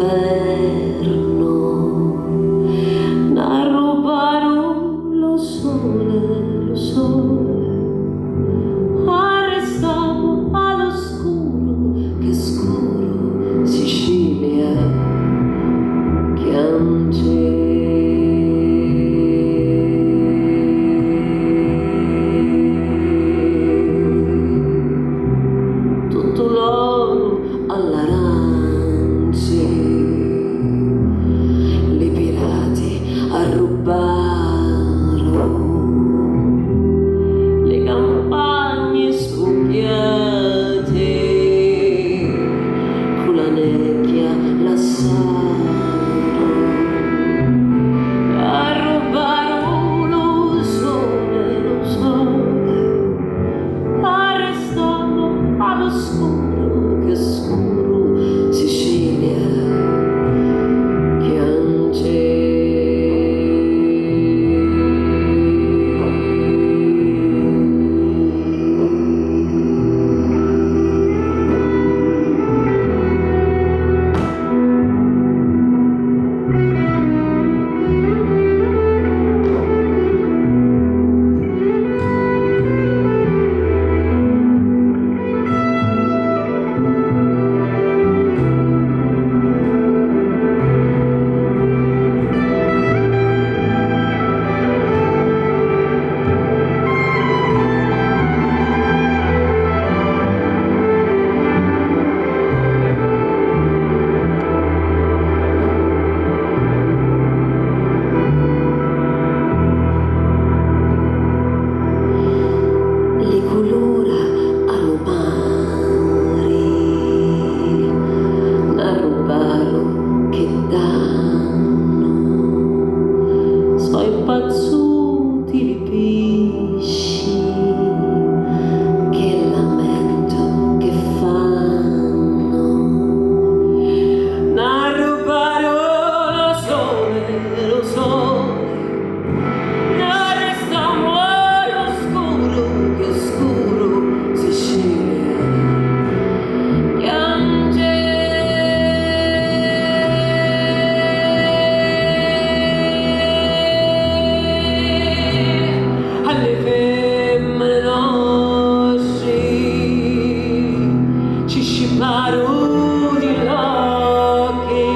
d'inverno, a rubare lo sole, arrestavo all'oscuro, che scuro Sicilia piange. Tutto l'oro all'arance, le pirati arrubarono le campagne scoppiate, con la nebbia lassarono, arrubarono lo sole, arrestando all'oscuro, che scuro Sicilia piange. Pazzuti di pesci, che lamento che fanno, n'arrubaro lo sole, n'arrestiamo l'oscuro, che scuro Sicilia piange. Alle femmine nostre ci scipparono di occhi,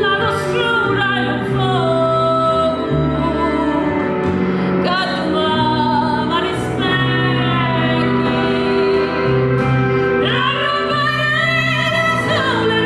la nostra è un fuoco che domava gli specchi, a rubare lo sole,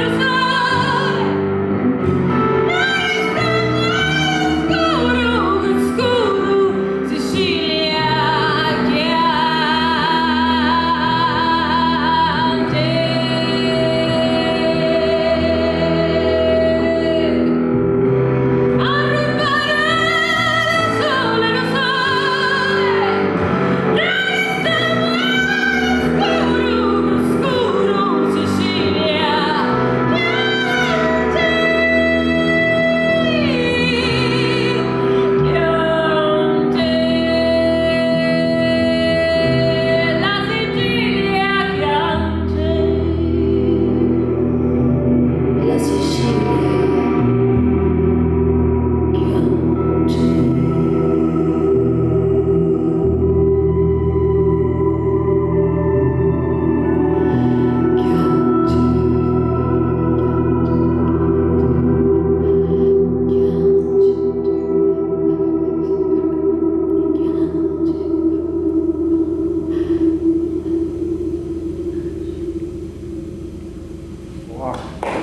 Wow.